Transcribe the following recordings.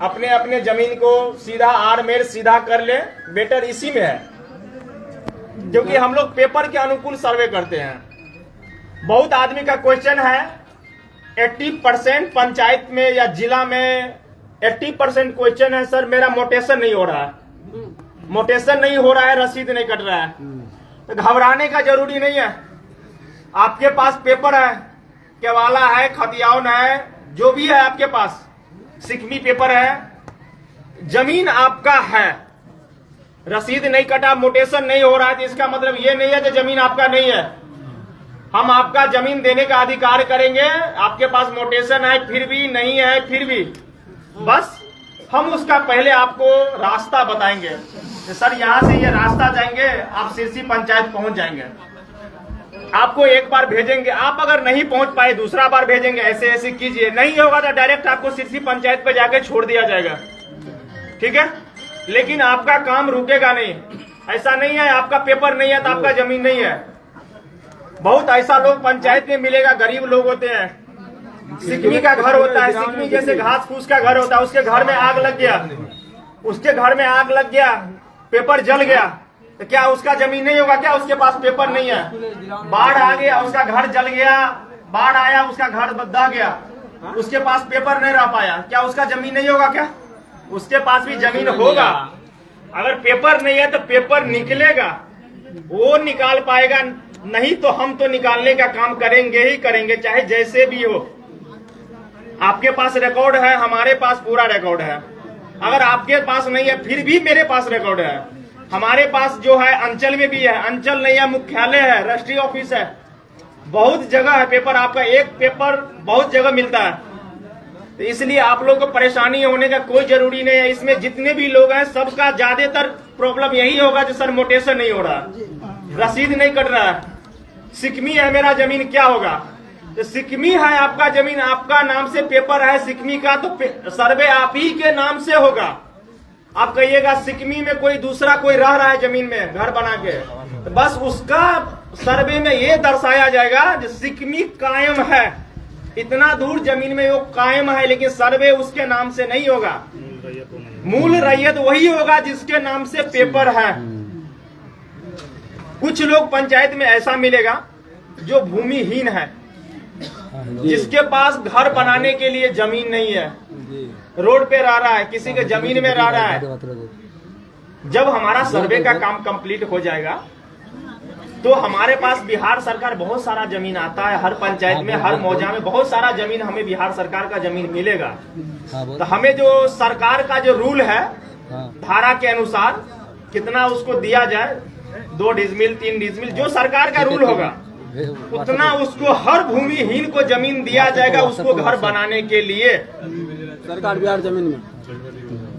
अपने अपने जमीन को सीधा आर मेर सीधा कर ले, बेटर इसी में है, क्योंकि हम लोग पेपर के अनुकूल सर्वे करते हैं। बहुत आदमी का क्वेश्चन है 80% पंचायत में या जिला में 80% क्वेश्चन है, सर मेरा मोटेशन नहीं हो रहा है, मोटेशन नहीं हो रहा है, रसीद नहीं कट रहा है। तो घबराने का जरूरी नहीं है। आपके पास पेपर है, केवाला है, खतियान है, जो भी है आपके पास, सिकमी पेपर है, जमीन आपका है, रसीद नहीं कटा, मोटेशन नहीं हो रहा है, तो इसका मतलब ये नहीं है कि जमीन आपका नहीं है। हम आपका जमीन देने का अधिकार करेंगे। आपके पास मोटेशन है फिर भी, नहीं है फिर भी, बस हम उसका पहले आपको रास्ता बताएंगे कि सर यहाँ से ये रास्ता जाएंगे, आप सिरसी पंचायत पहुंच जाएंगे। आपको एक बार भेजेंगे, आप अगर नहीं पहुंच पाए दूसरा बार भेजेंगे, ऐसे ऐसे कीजिए, नहीं होगा तो डायरेक्ट आपको सिरसी पंचायत पे जाके छोड़ दिया जाएगा, ठीक है। लेकिन आपका काम रुकेगा नहीं। ऐसा नहीं है आपका पेपर नहीं है तो आपका जमीन नहीं है। बहुत ऐसा लोग पंचायत में मिलेगा, गरीब लोग होते हैं, सिकमी का घर होता है, सिकमी जैसे घास फूस का घर होता है, उसके घर में आग लग गया, उसके घर में आग लग गया, पेपर जल गया, तो क्या उसका जमीन नहीं होगा? क्या उसके पास पेपर नहीं है? बाढ़ आ गया, उसका घर जल गया, बाढ़ आया, उसका घर बह गया, उसके पास पेपर नहीं रह पाया, क्या उसका जमीन नहीं होगा? क्या उसके पास भी जमीन होगा। अगर पेपर नहीं है तो पेपर निकलेगा, वो निकाल पाएगा, नहीं तो हम तो निकालने का काम करेंगे ही करेंगे, चाहे जैसे भी हो। आपके पास रिकॉर्ड है, हमारे पास पूरा रिकॉर्ड है। अगर आपके पास नहीं है फिर भी मेरे पास रिकॉर्ड है। हमारे पास जो है अंचल में भी है, अंचल नहीं है, मुख्यालय है, रजिस्ट्री ऑफिस है, बहुत जगह है पेपर। आपका एक पेपर बहुत जगह मिलता है, तो इसलिए आप लोग को परेशानी होने का कोई जरूरी नहीं है। इसमें जितने भी लोग हैं सबका ज्यादातर प्रॉब्लम यही होगा कि सर मोटेशन नहीं हो रहा, रसीद नहीं कट रहा है, सिकमी है मेरा जमीन, क्या होगा? तो सिकमी है आपका जमीन, आपका नाम से पेपर है सिकमी का, तो सर्वे आप ही के नाम से होगा। आप कहिएगा सिकमी में कोई दूसरा कोई रह रहा है जमीन में घर बना के, तो बस उसका सर्वे में ये दर्शाया जाएगा कि सिकमी कायम है, इतना दूर जमीन में वो कायम है, लेकिन सर्वे उसके नाम से नहीं होगा। मूल रैयत वही होगा जिसके नाम से पेपर है। कुछ लोग पंचायत में ऐसा मिलेगा जो भूमिहीन है, जिसके पास घर बनाने के लिए जमीन नहीं है, रोड पे रह रहा है, किसी के जमीन में रह रहा है। जब हमारा सर्वे का काम कंप्लीट हो जाएगा तो हमारे पास बिहार सरकार बहुत सारा जमीन आता है, हर पंचायत में, हर मौजा में बहुत सारा जमीन हमें बिहार सरकार का जमीन मिलेगा। तो हमें जो सरकार का जो रूल है धारा के अनुसार कितना उसको दिया जाए, 2 डिसमिल 3 डिसमिल, जो सरकार का रूल होगा उतना उसको हर भूमिहीन को जमीन दिया जाएगा, उसको घर बनाने के लिए। सरकार बिहार जमीन में,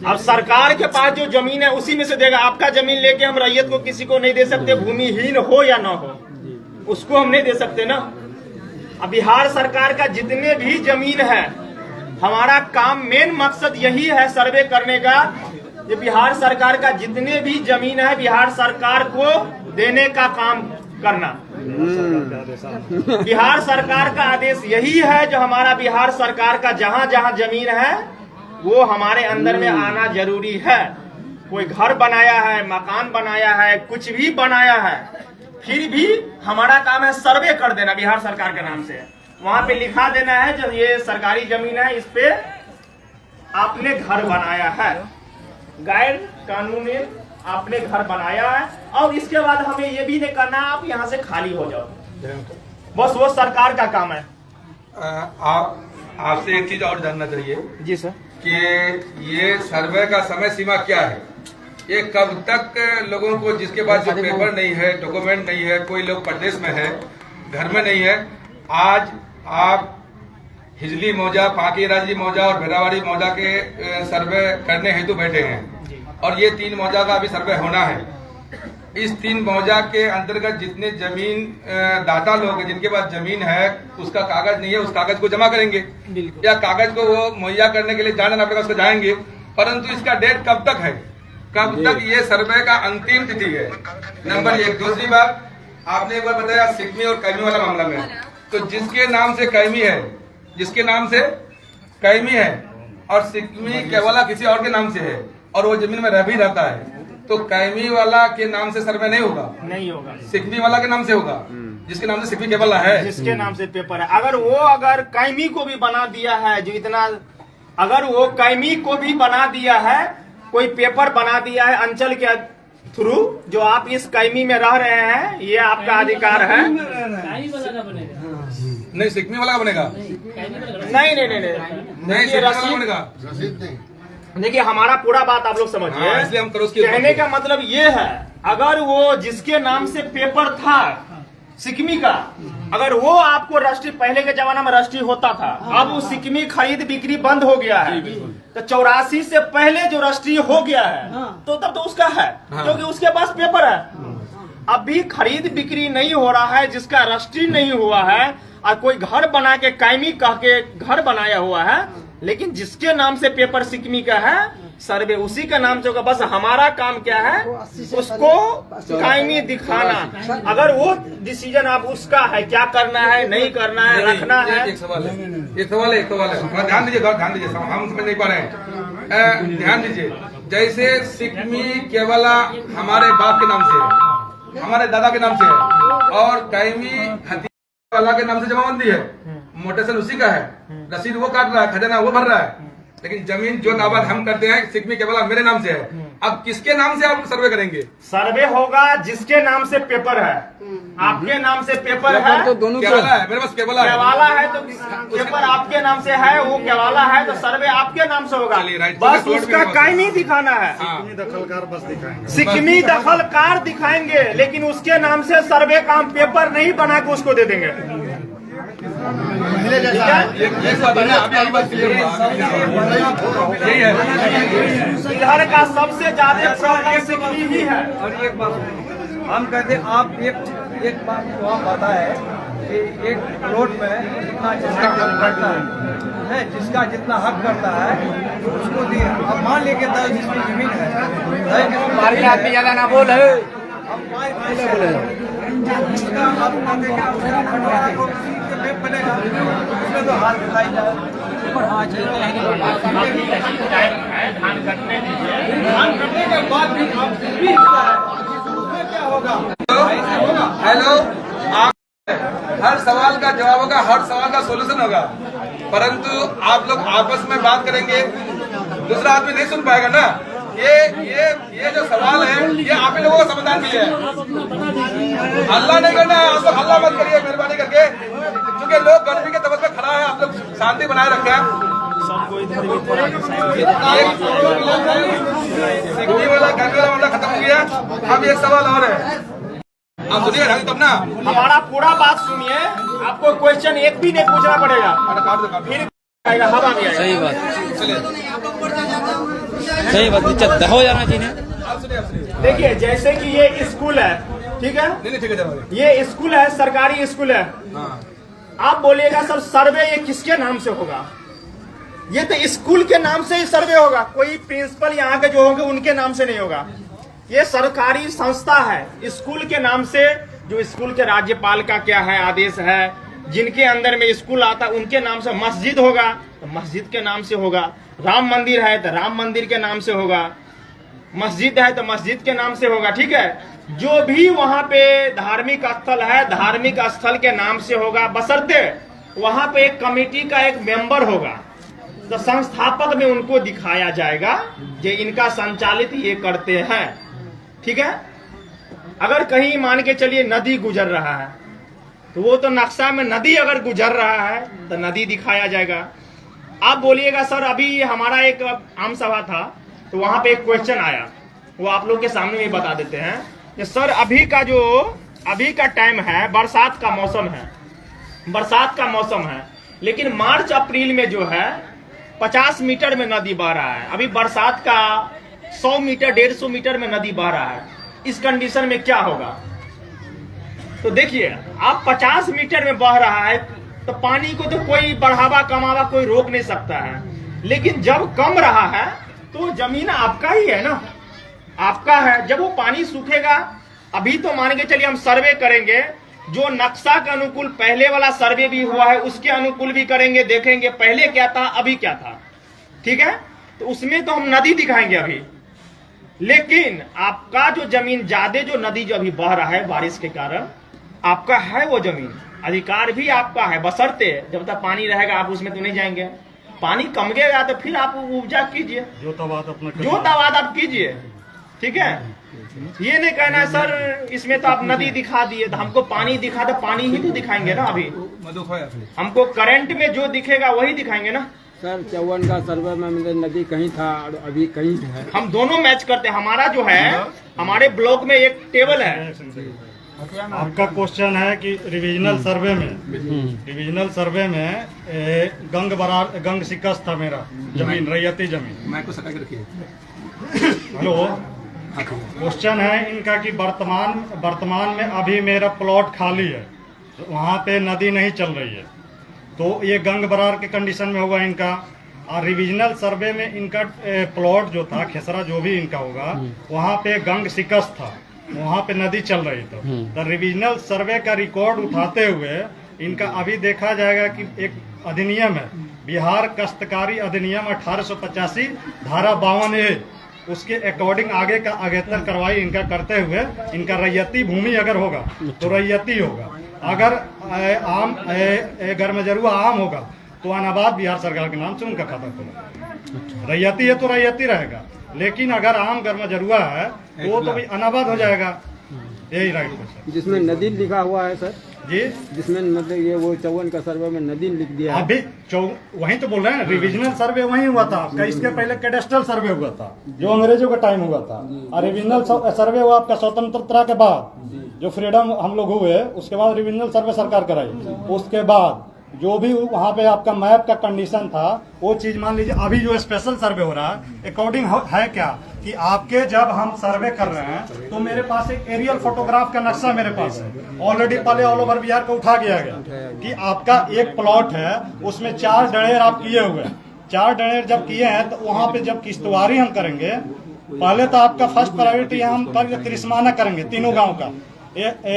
अब सरकार के पास जो जमीन है उसी में से देगा। आपका जमीन लेके हम रैयत को किसी को नहीं दे सकते, भूमिहीन हो या ना हो, उसको हम नहीं दे सकते ना। अब बिहार सरकार का जितने भी जमीन है, हमारा काम मेन मकसद यही है सर्वे करने का, कि बिहार सरकार का जितने भी जमीन है बिहार सरकार को देने का काम करना। बिहार सरकार का आदेश यही है, जो हमारा बिहार सरकार का जहां जहां जमीन है वो हमारे अंदर में आना जरूरी है। कोई घर बनाया है, मकान बनाया है, कुछ भी बनाया है, फिर भी हमारा काम है सर्वे कर देना बिहार सरकार के नाम से। वहां पे लिखा देना है जो ये सरकारी जमीन है, इस पे आपने घर बनाया है, गैर कानूनी आपने घर बनाया है, और इसके बाद हमें ये भी नहीं करना आप यहाँ से खाली हो जाओ, बस वो सरकार का काम है। आपसे एक चीज और जानना चाहिए जी सर, कि ये सर्वे का समय सीमा क्या है? ये कब तक लोगों को, जिसके पास जो पेपर नहीं है, डॉक्यूमेंट नहीं है, कोई लोग प्रदेश में है, घर में नहीं है, आज आप हिजली मौजा, पाकीराजी मौजा और भेरावाड़ी मौजा के सर्वे करने हेतु बैठे हैं, और ये 3 मौजा का अभी सर्वे होना है। इस 3 मौजा के अंतर्गत जितने जमीन दाता लोग हैं, जिनके पास जमीन है, उसका कागज नहीं है, उस कागज को जमा करेंगे, या कागज को वो मुहैया करने के लिए जाना पड़ेगा, उसको जाएंगे। परंतु इसका डेट कब तक है, कब तक ये सर्वे का अंतिम तिथि है? नंबर 1। दूसरी बात, आपने एक बार बताया सिकमी और कैमी वाला मामला में, तो जिसके नाम से कैमी है, जिसके नाम से कैमी है, और सिकमी केवला किसी और के नाम से है और वो जमीन में रह भी रहता है, तो कैमी वाला के नाम से सर्वे नहीं होगा, नहीं होगा, सिकमी वाला के नाम से होगा, जिसके नाम से सिकमी केवला है, जिसके नाम से पेपर है। अगर कैमी को भी बना दिया है, जो इतना, अगर वो कैमी को भी बना दिया है, कोई पेपर बना दिया है अंचल के थ्रू, जो आप इस कैमी में रह रहे हैं, ये आपका अधिकार है। नहीं सिकमी वाला का बनेगा, नहीं, नहीं सिकमी वाला बनेगा। देखिए हमारा पूरा बात आप लोग समझिए, हाँ, इसलिए हम करोस की कहने का मतलब ये है, अगर वो जिसके नाम से पेपर था सिकमी का, अगर वो आपको रजिस्ट्री, पहले के जमाना में रजिस्ट्री होता था, अब वो सिकमी खरीद बिक्री बंद हो गया है, तो 84 से पहले जो रजिस्ट्री हो गया है, तो तब तो उसका है, क्योंकि उसके पास पेपर है। अभी खरीद बिक्री नहीं हो रहा है, जिसका रजिस्ट्री नहीं हुआ है, और कोई घर बना के कैमी कह के घर बनाया हुआ है, लेकिन जिसके नाम से पेपर सिकमी का है, सर्वे उसी का नाम से होगा। बस हमारा काम क्या है, उसको कायमी दिखाना। अगर वो डिसीजन आप उसका है, क्या करना है, नहीं करना है, रखना है। एक सवाल है, थोड़ा ध्यान दीजिए, हम समझ नहीं पा रहे हैं, ध्यान दीजिए। जैसे सिकमी केवला हमारे बाप के नाम से है, हमारे दादा के नाम से है, और कैमी हथियार वाला के नाम से जमाबंदी है, मोटेशन उसी का है, रसीद वो काट रहा है, खजाना वो भर रहा है, लेकिन जमीन जो दावा हम करते हैं सिकमी केवला मेरे नाम से है। अब किसके नाम से आप सर्वे करेंगे? सर्वे होगा जिसके नाम से पेपर है। आपके नाम से पेपर है तो दोनों केवला है, मेरे पास केवला है तो पेपर आपके नाम से है, वो केवला है तो सर्वे आपके नाम से होगा। चलिए, राइट। बस उसका कायमी दिखाना है, सिकमी दखलकार दिखाएंगे, लेकिन उसके नाम से सर्वे का हम पेपर नहीं बना के उसको दे देंगे। यही है, इधर का सबसे ज्यादा प्रॉब्लम सिकमी ही है। और एक बात हम कहते हैं, आप एक बात तो आप पता है कि एक प्लॉट में जितना जिसका हक करता है, जिसका जितना हक करता है तो उसको दिए। अब मान लीजिए 10 जिसमें जमीन है, ज्यादा ना बोल है, अब उसका आप बनेगा, उसमें तो हाथ दिखाई जाए, हाँ धान कटने दीजिए, धान करने के बाद भी क्या होगा? हेलो, आप हर सवाल का जवाब होगा, हर सवाल का सोल्यूशन होगा, परंतु आप लोग आपस में बात करेंगे, दूसरा आदमी नहीं सुन पाएगा ना। ये जो सवाल है, ये आप ही लोगों का समाधान के लिए है। हल्ला नहीं करना है, आप लोग हल्ला मत करिए मेहरबानी करके, क्योंकि लोग गर्मी के तबक में खड़ा है, आप लोग शांति बनाए रखें। सिकमी वाला गर्मी वाला मामला खत्म हो गया, अब एक सवाल और है, आप सुनिए तब ना। हमारा पूरा बात सुनिए, आपको क्वेश्चन एक भी नहीं पूछना पड़ेगा, फिर आएगा, हवा भी आएगा। सही बात, चलिए सही बात, नीचे हो जाना चाहिए। आप सुनिए। देखिए जैसे कि ये स्कूल है, ठीक है, नहीं ठीक है जनाब। ये स्कूल है, सरकारी स्कूल है। हाँ। आप बोलिएगा सर सर्वे ये किसके नाम से होगा? ये तो स्कूल के नाम से ही सर्वे होगा, कोई प्रिंसिपल यहाँ के जो होंगे उनके नाम से नहीं होगा। ये सरकारी संस्था है, स्कूल के नाम से, जो स्कूल के राज्यपाल का क्या है आदेश है, जिनके अंदर में स्कूल आता उनके नाम से। मस्जिद होगा तो मस्जिद के नाम से होगा, राम मंदिर है तो राम मंदिर के नाम से होगा, मस्जिद है तो मस्जिद के नाम से होगा, ठीक है। जो भी वहां पे धार्मिक स्थल है, धार्मिक स्थल के नाम से होगा, बशर्ते वहां पे एक कमेटी का एक मेंबर होगा, तो संस्थापक में उनको दिखाया जाएगा कि इनका संचालित ये करते हैं, ठीक है। अगर कहीं मान के चलिए नदी गुजर रहा है, तो वो तो नक्शा में नदी अगर गुजर रहा है तो नदी दिखाया जाएगा। आप बोलिएगा सर अभी हमारा एक आम सभा था, तो वहां पे एक क्वेश्चन आया, वो आप लोग के सामने भी बता देते हैं कि सर अभी का टाइम है, बरसात का मौसम है, बरसात का मौसम है, लेकिन मार्च अप्रैल में जो है 50 मीटर में नदी बह रहा है, अभी बरसात का 100 मीटर 150 मीटर में नदी बह रहा है, इस कंडीशन में क्या होगा? तो देखिए आप 50 मीटर में बह रहा है तो पानी को तो कोई बढ़ावा कमावा कोई रोक नहीं सकता है, लेकिन जब कम रहा है तो जमीन आपका ही है ना, आपका है। जब वो पानी सूखेगा, अभी तो मान के चलिए हम सर्वे करेंगे, जो नक्शा के अनुकूल पहले वाला सर्वे भी हुआ है उसके अनुकूल भी करेंगे, देखेंगे पहले क्या था अभी क्या था, ठीक है, तो उसमें तो हम नदी दिखाएंगे अभी। लेकिन आपका जो जमीन ज्यादा जो नदी जो अभी बह रहा है बारिश के कारण, आपका है वो जमीन, अधिकार भी आपका है, बशर्ते जब तक पानी रहेगा आप उसमें तो नहीं जाएंगे। पानी कम गया तो फिर आप उपजा कीजिए, जोतावाद आप कीजिए, ठीक है। ये नहीं कहना है सर इसमें तो आप नदी दिखा दिए, तो हमको पानी दिखा, तो पानी ही तो दिखाएंगे ना। अभी हमको करंट में जो दिखेगा वही दिखाएंगे ना। सर 54 का सर्वे में मतलब नदी कहीं था और अभी कहीं है। हम दोनों मैच करते हैं। हमारा जो है, हमारे ब्लॉक में एक टेबल है। आपका क्वेश्चन है कि रिविजनल सर्वे में गंग शिकस्त था मेरा जमीन, रैयती जमीन। हेलो, क्वेश्चन है इनका कि वर्तमान में अभी मेरा प्लॉट खाली है, वहाँ पे नदी नहीं चल रही है, तो ये गंग बरार के कंडीशन में होगा इनका। और रिविजनल सर्वे में इनका प्लॉट जो था, खेसरा जो भी इनका होगा, वहाँ पे गंग शिकस्त था, वहाँ पे नदी चल रही। तो रिविजनल सर्वे का रिकॉर्ड उठाते हुए इनका अभी देखा जाएगा कि एक अधिनियम है, बिहार काश्तकारी अधिनियम 1885 धारा 52A, उसके अकॉर्डिंग आगे का अगेतर कार्रवाई इनका करते हुए इनका रैयती भूमि अगर होगा तो रैयती होगा, अगर आम गर्मजरुआ आम होगा तो अनाबाद बिहार सरकार के नाम से उनका खाता खुला। रैयती है तो रैयती रहेगा, लेकिन अगर आम गर्मजरुआ है वो तो भी अनाबाद हो जाएगा। यही राइट है। जिसमें नदी लिखा हुआ है सर जी, जिसमें मतलब ये वो 54 का सर्वे में नदी लिख दिया है। अभी वहीं तो बोल रहे हैं, रिविजनल सर्वे वहीं हुआ था आपका, इसके पहले कैडेस्ट्रल सर्वे हुआ था जो अंग्रेजों का टाइम हुआ था, और रिविजनल सर्वे हुआ आपका स्वतंत्रता के बाद, जो फ्रीडम हम लोग हुए उसके बाद रिविजनल सर्वे सरकार कराई। उसके बाद जो भी वहाँ पे आपका मैप का कंडीशन था वो चीज मान लीजिए। अभी जो स्पेशल सर्वे हो रहा है अकॉर्डिंग है क्या कि आपके जब हम सर्वे कर रहे हैं तो मेरे पास एक एरियल फोटोग्राफ का नक्शा मेरे पास है ऑलरेडी, पहले ऑल ओवर बिहार को उठा गया गया कि आपका एक प्लॉट है उसमें 4 डड़ेर आप किए हुए हैं। 4 डड़ेर जब किए हैं तो वहाँ पे जब किश्तवारी हम करेंगे, पहले तो आपका फर्स्ट प्रायोरिटी हम तिरिस्माना करेंगे तीनों गाँव का,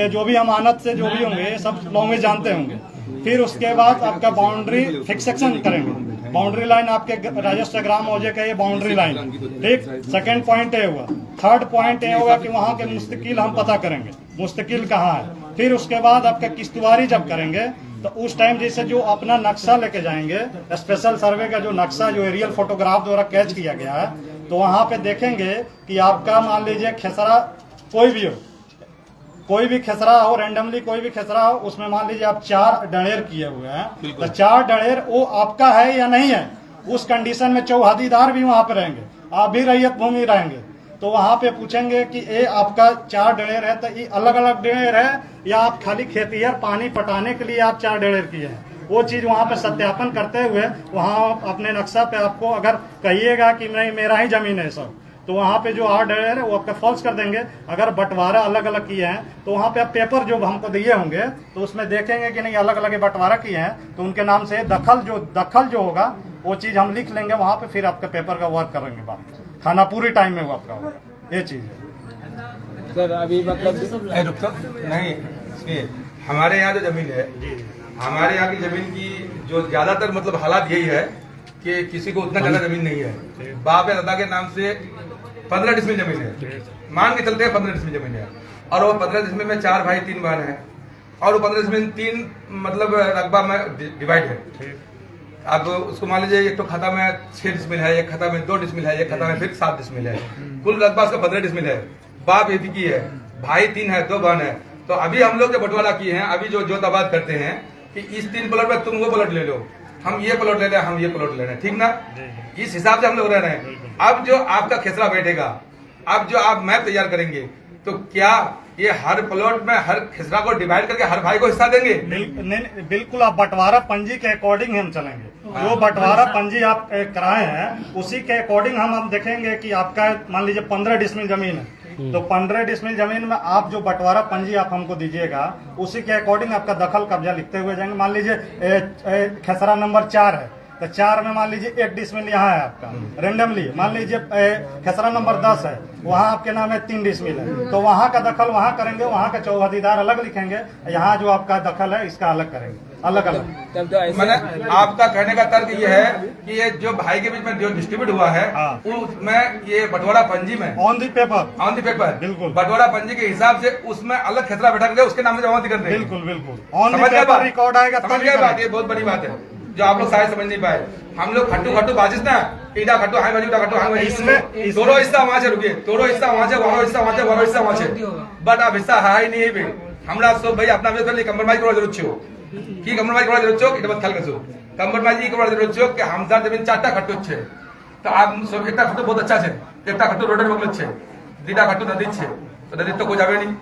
जो भी अमानत से जो भी होंगे सब लैंग्वेज जानते होंगे। फिर उसके बाद आपका बाउंड्री फिक्सेशन करेंगे, बाउंड्री लाइन आपके राजस्व ग्राम मौजे का ये बाउंड्री लाइन, ठीक। सेकंड पॉइंट ये हुआ। थर्ड पॉइंट ये होगा कि वहाँ के मुस्तकिल हम पता करेंगे मुस्तकिल कहाँ है। फिर उसके बाद आपका किश्तवारी जब करेंगे तो उस टाइम जैसे जो अपना नक्शा लेके जाएंगे, स्पेशल सर्वे का जो नक्शा जो एरियल फोटोग्राफ द्वारा कैच किया गया है, तो वहाँ पे देखेंगे कि आपका मान लीजिए खेसरा कोई भी हो, कोई भी खेसरा हो, रैंडमली कोई भी खेसरा हो, उसमें मान लीजिए आप 4 डड़ेर किए हुए हैं, तो 4 डड़ेर वो आपका है या नहीं है, उस कंडीशन में चौहदीदार भी वहां पे रहेंगे, आप भी रैयत भूमि रहेंगे। तो वहां पे पूछेंगे कि ये आपका 4 डड़ेर है, तो ये अलग अलग डड़ेर है या आप खाली खेतिहर पानी पटाने के लिए आप 4 डड़ेर किए हैं, वो चीज वहां पे सत्यापन करते हुए वहां अपने नक्शा पे आपको अगर कहिएगा कि नहीं मेरा ही जमीन है सब, तो वहाँ पे जो 8 डड़ेर है वो आपका फॉल्स कर देंगे। अगर बंटवारा अलग अलग किए हैं तो वहाँ पे आप पेपर जो हमको दिए होंगे तो उसमें देखेंगे कि नहीं अलग अलग बंटवारा किए हैं, तो उनके नाम से दखल जो होगा वो चीज हम लिख लेंगे वहाँ पे, फिर आपका पेपर का वर्क करेंगे, बात खाना पूरी टाइम में वो आपका होगा। ये चीज है सर। अभी मतलब नहीं, हमारे यहाँ जो जमीन है, हमारे यहाँ की जमीन की जो ज्यादातर मतलब हालात यही है कि किसी को उतना ज्यादा जमीन नहीं है। बाप दादा के नाम से 15 डिसमिल जमीन है, मान के चलते हैं 15 डिसमिल जमीन है, और वो 15 डिसमिल में 4 भाई 3 बहन है, और वो 15 डिसमिल 3 मतलब रकबा में डिवाइड है। अब उसको मान लीजिए एक तो खाता में 6 डिसमिल है, एक खाता में 2 डिसमिल है, एक खाता में फिर 7 डिसमिल है, कुल रकबा उसका 15 डिसमिल है। बाप एक ही है, भाई 3 है, 2 बहन है। तो अभी हम लोग जो बंटवारा किए हैं, अभी जो जोताबाद करते हैं कि इस 3 प्लॉट में तुम वो प्लॉट ले लो, हम ये प्लॉट ले रहे हैं, हम ये प्लॉट ले रहे हैं, ठीक ना। इस हिसाब से हम लोग रह रहे हैं। अब जो आपका खेसरा बैठेगा, अब जो आप मैप तैयार करेंगे, तो क्या ये हर प्लॉट में हर खेसरा को डिवाइड करके हर भाई को हिस्सा देंगे? नहीं, बिल्कुल आप बंटवारा पंजी के अकॉर्डिंग हम चलेंगे। जो बंटवारा पंजी आप कराए हैं उसी के अकॉर्डिंग हम देखेंगे कि आपका मान लीजिए 15 डिसमिल जमीन है, तो 15 डिसमिल जमीन में आप जो बंटवारा पंजी आप हमको दीजिएगा उसी के अकॉर्डिंग आपका दखल कब्जा लिखते हुए जाएंगे। मान लीजिए खेसरा नंबर 4 है, तो 4 में मान लीजिए 1 डिसमिल यहाँ है आपका रेंडमली, मान लीजिए खेसरा नंबर 10 है, वहाँ आपके नाम है 3 डिसमिल है, तो वहाँ का दखल वहाँ करेंगे, वहाँ के चौहदीदार अलग लिखेंगे, यहाँ जो आपका दखल है इसका अलग करेंगे, अलग अलग। तब तो ऐसे मैंने आपका कहने का तर्क ये है कि ये जो भाई के बीच में जो डिस्ट्रीब्यूट हुआ है हाँ। उसमें ये बंटवारा पंजी में on the paper, on the paper बिल्कुल। बंटवारा पंजी के हिसाब से उसमें अलग खेसरा बैठा के उसके नाम से जमा कर देंगे। बिल्कुल बिल्कुल ऑन दी समझ गए पेपर बात? रिकॉर्ड आएगा समझ तब गए बात? ये बहुत बड़ी बात है जो आप लोग शायद समझ नहीं पाए। हम लोग खट्टू खट्टू बाजिश ना ईटा खट्टू हाई बाजी ईटा खट्टू हाई बाजी इसमें- दोनों हिस्सा वहाँ से रुकिए, दोनों हिस्सा वहाँ से, वहाँ हिस्सा वहाँ से, वहाँ हिस्सा वहाँ से, बट आप हिस्सा हाई नहीं है भाई हमरा सब भाई अपना कम्प्रोमाइज करवा जरूर छो की कम्प्रोमाइज करवा जरूर छो कि ख्याल करছো कम्प्रोमाइज करवा जरूर छो कि हमजार जमीन 4टा खट्टू छे तो आप सब एक खट्टू बहुत अच्छा छे, एक खट्टू रोडर बगल छे, 2टा खट्टू नदी छे, तो नदी तो कोई जावे नहीं,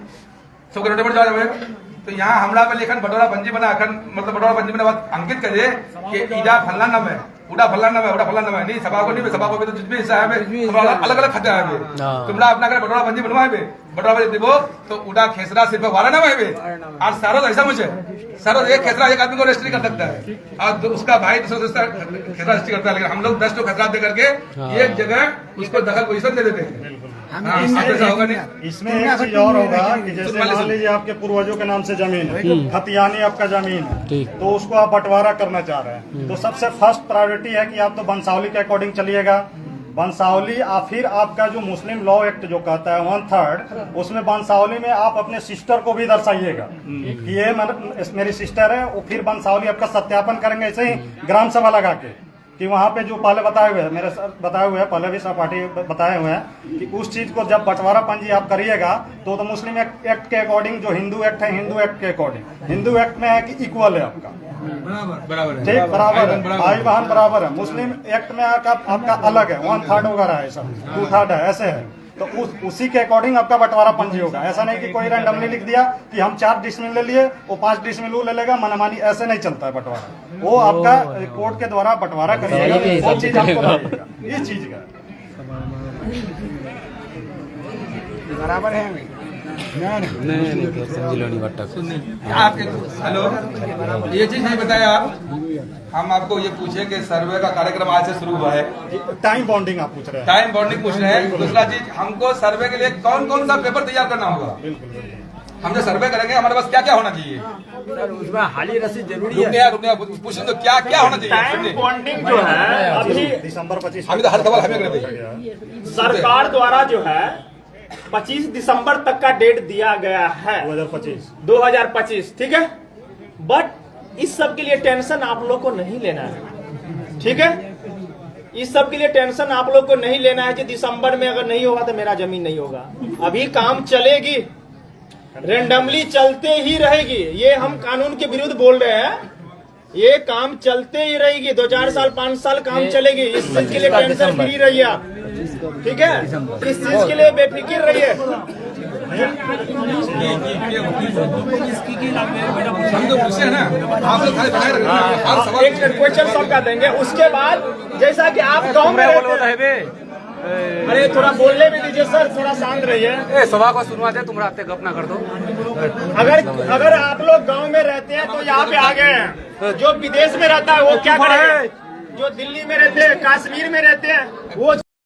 सब रोड पर जावे। तो यहाँ हमरा पे लेखन बटोरा पंजी बना अखन मतलब बटोरा पंजी बना बात अंकित करे कि ईडा फलना नाम है, उड़ा फलना नाम है, उड़ा फलना नाम है, नहीं सभा को नहीं, सभा को भी तो जितने हिस्सा है अलग अलग खतरा है। तुमरा अपना कर बटोरा पंजी बनवाए बे बटोरा पंजी देबो तो उड़ा खेसरा सिर्फ वाला नाम है बे, और सारो ऐसा मुझे सारो एक खेसरा एक आदमी को रजिस्ट्री कर सकता है और उसका भाई दूसरा खेसरा रजिस्ट्री करता है, लेकिन हम लोग 10 तो खेसरा दे करके एक जगह उसको दखल पोजीशन दे देते हैं। हाँ, ऐसा होगा नहीं। इसमें एक चीज और होगा कि जैसे मान लीजिए आपके पूर्वजों के नाम से जमीन है, खतियानी आपका जमीन है, तो उसको आप बंटवारा करना चाह रहे हैं, तो सबसे फर्स्ट प्रायोरिटी है कि आप तो वंशावली के अकॉर्डिंग चलिएगा। वंशावली फिर आपका जो मुस्लिम लॉ एक्ट जो कहता है 1/3 उसमें वंशावली में आप अपने सिस्टर को भी दर्शाइएगा कि ये मेरी सिस्टर है, वो फिर वंशावली आपका सत्यापन करेंगे ऐसे ही ग्राम सभा लगा के कि वहाँ पे जो पहले बताए हुए हैं, मेरे सर बताए हुए हैं, पहले भी सहपाठी बताए हुए हैं कि उस चीज को जब बंटवारा पंजी आप करिएगा तो मुस्लिम एक्ट के अकॉर्डिंग जो हिंदू एक्ट है, हिंदू एक्ट के अकॉर्डिंग, हिंदू एक्ट में है कि इक्वल है आपका, बराबर है, ठीक बराबर है, भाई बहन बराबर है। मुस्लिम एक्ट में आपका अलग है, 1/3 वगैरह है, सब 2/3 है, ऐसे है, तो उसी के अकॉर्डिंग आपका बंटवारा पंजी होगा। ऐसा नहीं कि कोई रैंडमली लिख दिया कि हम 4 डिसमिल ले लिए, वो 5 डिसमिल वो ले लेगा, मनमानी ऐसे नहीं चलता है बंटवारा। वो आपका कोर्ट के द्वारा बंटवारा करिएगा, वो चीज आपको लगेगा, इस चीज का बराबर है। नहीं समझ लो नहीं बट्टा आपके हेलो ये चीज नहीं बताया आप, हम आपको ये पूछे कि सर्वे का कार्यक्रम आज से शुरू हुआ है, टाइम बॉन्डिंग आप पूछ रहे हैं। टाइम बॉन्डिंग पूछ रहे हैं। दूसरा चीज हमको सर्वे के लिए कौन कौन सा पेपर तैयार करना होगा, हम जो सर्वे करेंगे हमारे पास क्या क्या होना चाहिए, सर उसमें हाली रसीद जरूरी है। रुकने पूछे तो क्या क्या होना चाहिए। टाइम बॉन्डिंग जो है अभी दिसंबर 25 हम तो हर सवाल हमें कर देंगे। सरकार द्वारा जो है 25 दिसंबर तक का डेट दिया गया है 2025, ठीक है। बट इस सब के लिए टेंशन आप लोग को नहीं लेना है, ठीक है। इस सब के लिए टेंशन आप लोग को नहीं लेना है कि दिसंबर में अगर नहीं होगा तो मेरा जमीन नहीं होगा। अभी काम चलेगी, रेंडमली चलते ही रहेगी। ये हम कानून के विरुद्ध बोल रहे हैं, ये काम चलते ही रहेगी, 2-4 साल 5 साल काम चलेगी। इस चीज के लिए टेंशन फ्री रहिए आप, ठीक है। इस चीज के लिए बेफिक्र रहिए। हम तो पूछे ना, आप लोग खाली बनाए रखना, हर सवाल एक क्वेश्चन सबका देंगे। उसके बाद जैसा कि आप गाँव में रहते हैं, अरे थोड़ा बोलने में दीजिए सर, थोड़ा शांत रहिए। सभा को शुरुआत है, तुम रात गप ना कर दो। अगर आप लोग गांव में रहते हैं तो यहाँ पे आ गए हैं। जो विदेश में रहता है वो क्या करेगा, जो दिल्ली में रहते हैं, कश्मीर में रहते हैं, वो